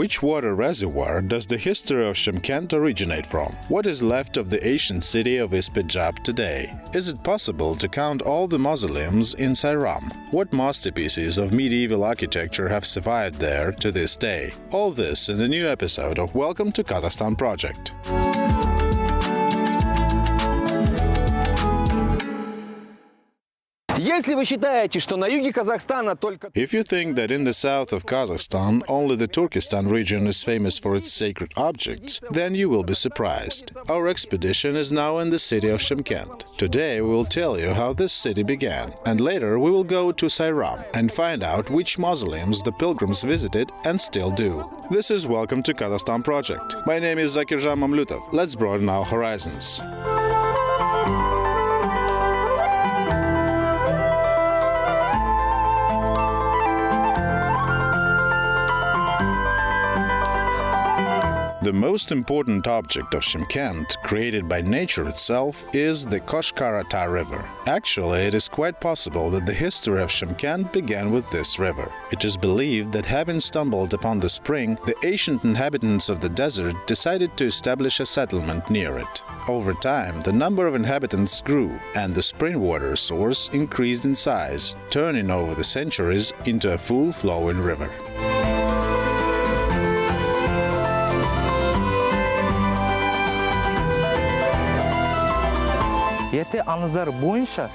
Which water reservoir does the history of Shymkent originate from? What is left of the ancient city of Ispidzhab today? Is it possible to count all the mausoleums in Sairam? What masterpieces of medieval architecture have survived there to this day? All this in the new episode of Welcome to Kazakhstan project. Если вы считаете, что на юге Казахстана только... If you think that in the south of Kazakhstan only the Turkestan region is famous for its sacred objects, then you will be surprised. Our expedition is now in the city of Shymkent. Today we will tell you how this city began, and later we will go to Sairam and find out which mausoleums the pilgrims visited and still do. This is Welcome to Kazakhstan project. My name is Zakirjan Mamlutov. Let's broaden our horizons. The most important object of Shymkent, created by nature itself, is the Koshkarata River. Actually, it is quite possible that the history of Shymkent began with this river. It is believed that having stumbled upon the spring, the ancient inhabitants of the desert decided to establish a settlement near it. Over time, the number of inhabitants grew, and the spring water source increased in size, turning over the centuries into a full-flowing river. Ерте аңыздар бойынша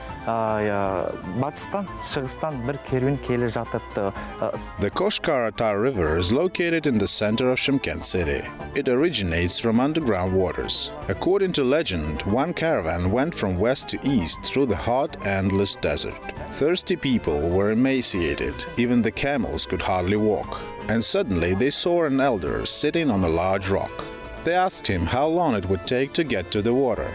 батыстан, шығыстан бір керуен келе жатыпты. The Koshkarata River is located in the center of Shymkent city. It originates from underground waters. According to legend, one caravan went from west to east through the hot, endless desert. Thirsty people were emaciated, even the camels could hardly walk. And suddenly they saw an elder sitting on a large rock. They asked him how long it would take to get to the water.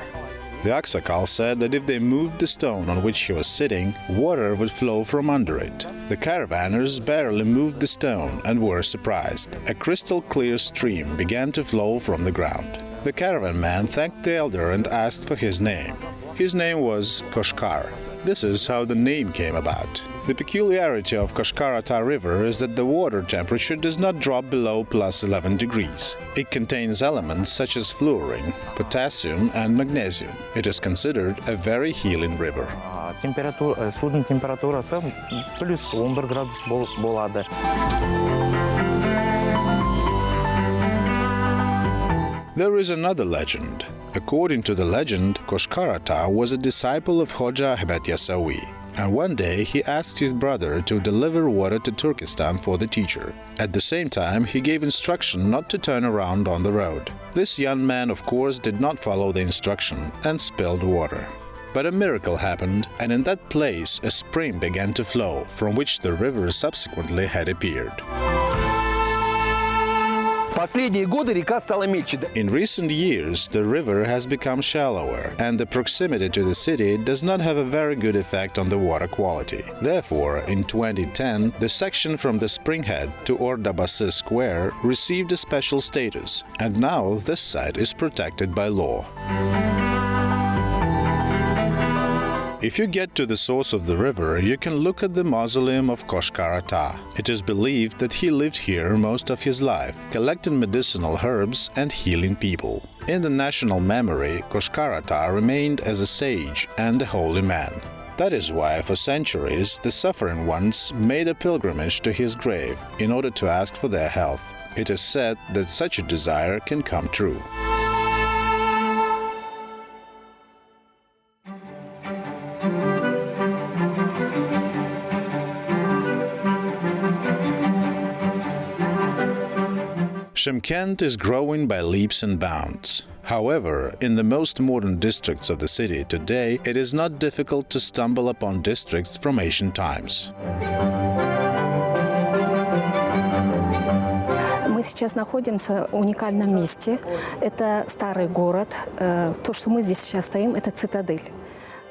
The Aksakal said that if they moved the stone on which he was sitting, water would flow from under it. The caravanners barely moved the stone and were surprised. A crystal-clear stream began to flow from the ground. The caravan man thanked the elder and asked for his name. His name was Koshkar. This is how the name came about. The peculiarity of Koshkarata River is that the water temperature does not drop below plus 11 degrees. It contains elements such as fluorine, potassium and magnesium. It is considered a very healing river. Судың температурасы плюс 11 градус болады. There is another legend. According to the legend, Koshkarata was a disciple of Hoja Ahmed Yasawi, and one day he asked his brother to deliver water to Turkestan for the teacher. At the same time, he gave instruction not to turn around on the road. This young man, of course, did not follow the instruction and spilled water. But a miracle happened, and in that place a spring began to flow, from which the river subsequently had appeared. In recent years, the river has become shallower, and the proximity to the city does not have a very good effect on the water quality. Therefore, in 2010, the section from the springhead to Basты Square received a special status, and now this site is protected by law. If you get to the source of the river, you can look at the mausoleum of Koshkarata. It is believed that he lived here most of his life, collecting medicinal herbs and healing people. In the national memory, Koshkarata remained as a sage and a holy man. That is why, for centuries, the suffering ones made a pilgrimage to his grave in order to ask for their health. It is said that such a desire can come true. Shymkent is growing by leaps and bounds. However, in the most modern districts of the city today, it is not difficult to stumble upon districts from ancient times. Мы сейчас находимся в уникальном месте. Это старый город. То, что мы здесь сейчас стоим, это цитадель.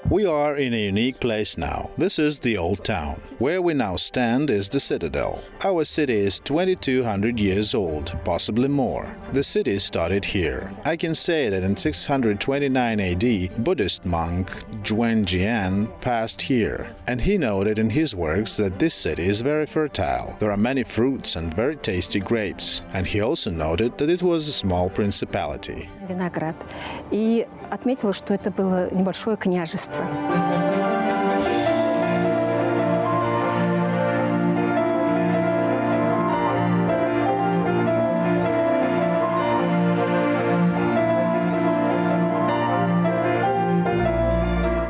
We are in a unique place now. This is the old town. Where we now stand is the citadel. Our city is 2200 years old, possibly more. The city started here. I can say that in 629 AD, Buddhist monk Zhuangjian passed here, and he noted in his works that this city is very fertile. There are many fruits and very tasty grapes, and he also noted that it was a small principality. Виноград. И отметила, что это было небольшое княжество.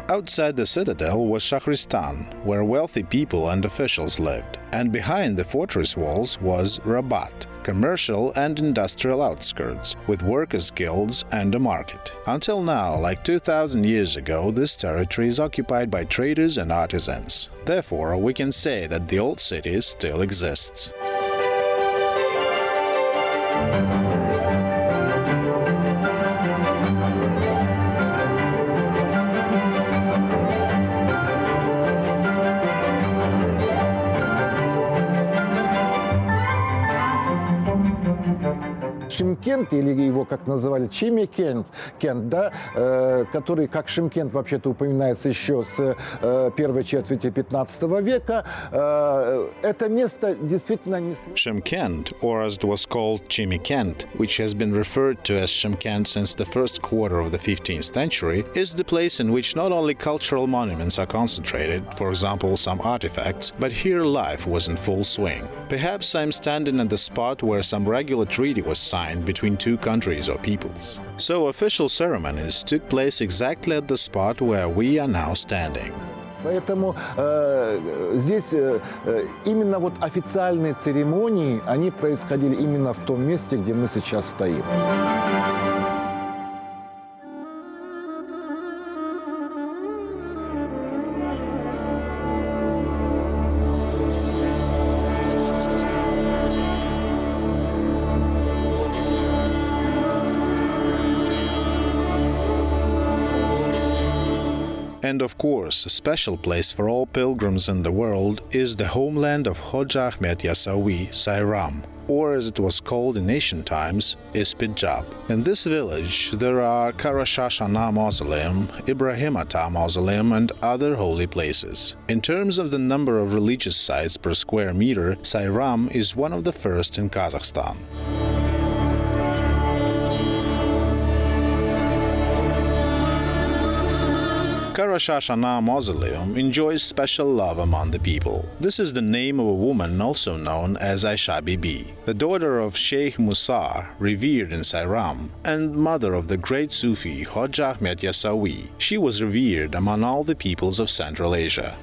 Outside the citadel was Shahristan, where wealthy people and officials lived, and behind the fortress walls was Rabat, commercial and industrial outskirts, with workers' guilds and a market. Until now, like 2000 years ago, this territory is occupied by traders and artisans. Therefore, we can say that the old city still exists. Шымкент, или его, как называли, Чимикент, да, который, как Шымкент, вообще-то упоминается еще с первой четверти 15 века, это место действительно не... Shymkent, or as it was called Shymkent, which has been referred to as Shymkent since the first quarter of the 15th century, is the place in which not only cultural monuments are concentrated, for example some artifacts, but here life was in full swing. Perhaps I'm standing at the spot where some regular treaty was signed between two countries or peoples. So official ceremonies took place exactly at the spot where we are now standing. Поэтому здесь именно вот официальные церемонии, они происходили именно в том месте, где мы сейчас стоим. And of course, a special place for all pilgrims in the world is the homeland of Hoja Ahmed Yasawi, Sairam, or as it was called in ancient times, Ispidzhab. In this village, there are Karashashana Mausoleum, Ibrahim Ata Mausoleum, and other holy places. In terms of the number of religious sites per square meter, Sairam is one of the first in Kazakhstan. Karashashana Mausoleum enjoys special love among the people. This is the name of a woman also known as Aisha Bibi, the daughter of Sheikh Musa, revered in Sairam, and mother of the great Sufi Hoja Ahmed Yasawi. She was revered among all the peoples of Central Asia.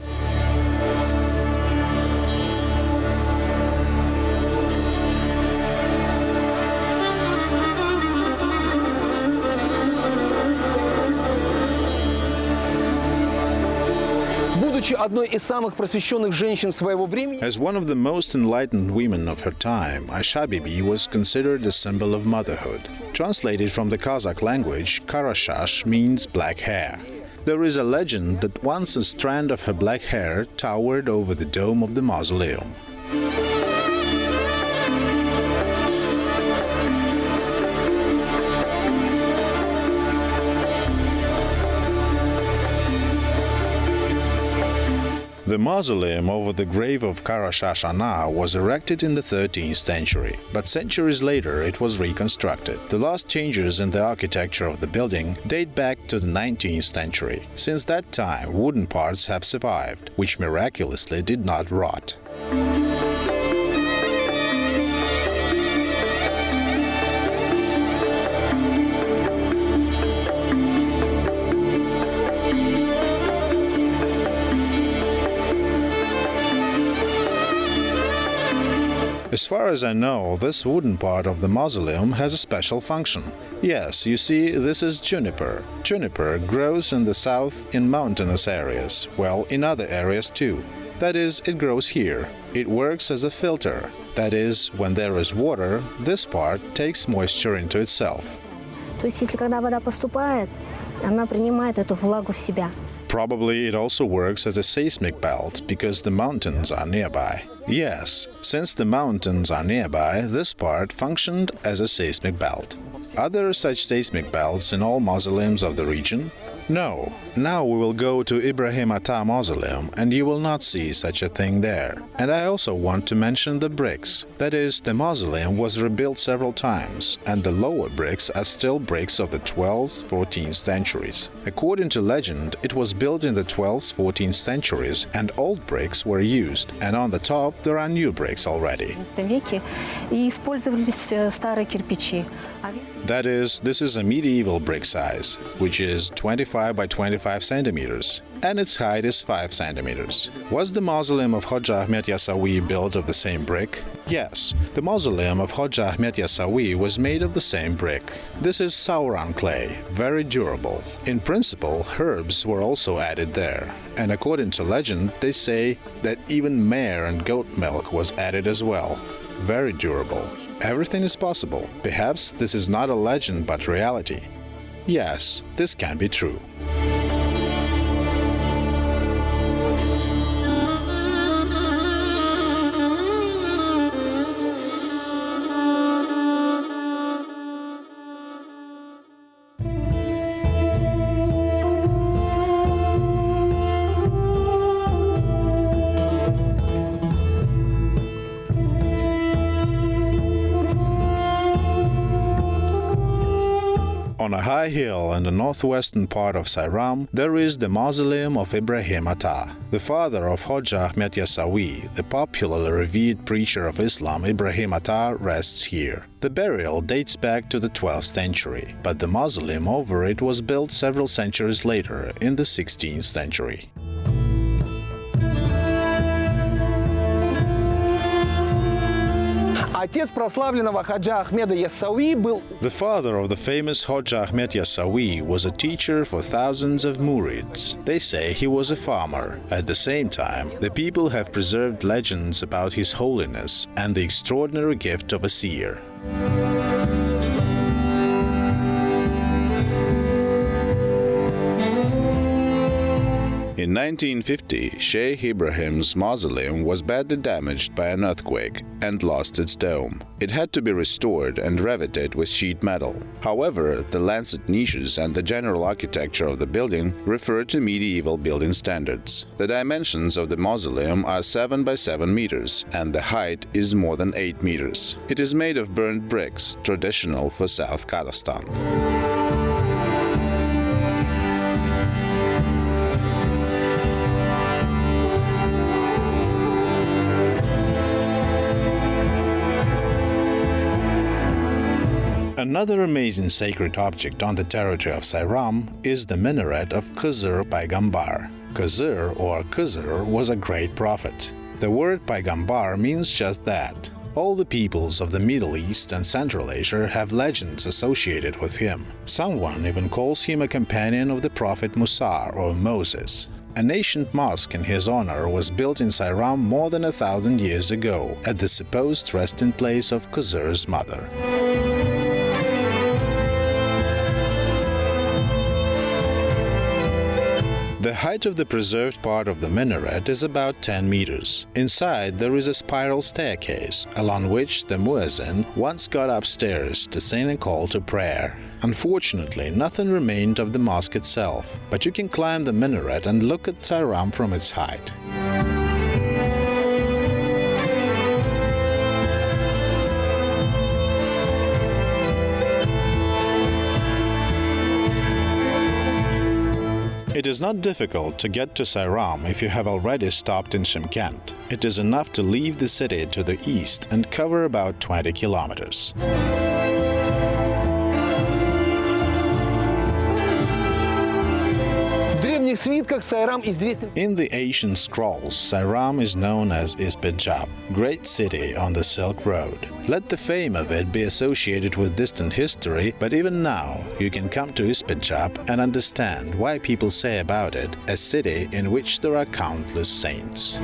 Одной из самых просвещенных женщин своего времени. As one of the most enlightened women of her time, Aisha Bibi was considered a symbol of motherhood. Translated from the Kazakh language, Karashash means black hair. There is a legend that once a strand of her black hair towered over the dome of the mausoleum. The mausoleum over the grave of Karashashana was erected in the 13th century, but centuries later it was reconstructed. The last changes in the architecture of the building date back to the 19th century. Since that time, wooden parts have survived, which miraculously did not rot. As far as I know, this wooden part of the mausoleum has a special function. Yes, you see, this is juniper. Juniper grows in the south in mountainous areas, well, in other areas too. That is, it grows here. It works as a filter. That is, when there is water, this part takes moisture into itself. То есть, если когда вода поступает, она принимает эту влагу в себя. Probably it also works as a seismic belt because the mountains are nearby. Yes, since the mountains are nearby, this part functioned as a seismic belt. Are there such seismic belts in all mausoleums of the region? No. Now we will go to Ibrahim Ata Mausoleum and you will not see such a thing there. And I also want to mention the bricks. That is, the mausoleum was rebuilt several times and the lower bricks are still bricks of the 12th, 14th centuries. According to legend, it was built in the 12th, 14th centuries and old bricks were used, and on the top there are new bricks already. И использовались старые кирпичи. That is, this is a medieval brick size, which is 25 by 25 centimeters, and its height is 5 centimeters. Was the mausoleum of Hoja Ahmed Yasawi built of the same brick? Yes, the mausoleum of Hoja Ahmed Yasawi was made of the same brick. This is Sairam clay, very durable. In principle, herbs were also added there, and according to legend, they say that even mare and goat milk was added as well. Very durable. Everything is possible. Perhaps this is not a legend but reality. Yes, this can be true. On a high hill in the northwestern part of Sairam, there is the mausoleum of Ibrahim Ata, the father of Hoja Ahmed Yasawi. The popularly revered preacher of Islam Ibrahim Ata rests here. The burial dates back to the 12th century, but the mausoleum over it was built several centuries later, in the 16th century. Отец прославленного Хаджа Ахмеда Яссауи был... The father of the famous Hoja Ahmed Yasawi was a teacher for thousands of murids. They say he was a farmer. At the same time, the people have preserved legends about his holiness and the extraordinary gift of a seer. In 1950, Sheikh Ibrahim's mausoleum was badly damaged by an earthquake and lost its dome. It had to be restored and riveted with sheet metal. However, the lancet niches and the general architecture of the building refer to medieval building standards. The dimensions of the mausoleum are 7 by 7 meters and the height is more than 8 meters. It is made of burnt bricks, traditional for South Kazakhstan. Another amazing sacred object on the territory of Sairam is the minaret of Khizr Paigambar. Khizr or Khizr was a great prophet. The word Paigambar means just that. All the peoples of the Middle East and Central Asia have legends associated with him. Someone even calls him a companion of the prophet Musa or Moses. An ancient mosque in his honor was built in Sairam more than 1,000 years ago at the supposed resting place of Khizr's mother. The height of the preserved part of the minaret is about 10 meters. Inside there is a spiral staircase, along which the muezzin once got upstairs to sing a call to prayer. Unfortunately, nothing remained of the mosque itself, but you can climb the minaret and look at Sairam from its height. It is not difficult to get to Sairam if you have already stopped in Shymkent. It is enough to leave the city to the east and cover about 20 kilometers. В древних свитках Сайрам известен... In the ancient scrolls, Sairam is known as Ispidzhab, great city on the Silk Road. Let the fame of it be associated with distant history, but even now you can come to Ispidzhab and understand why people say about it a city in which there are countless saints.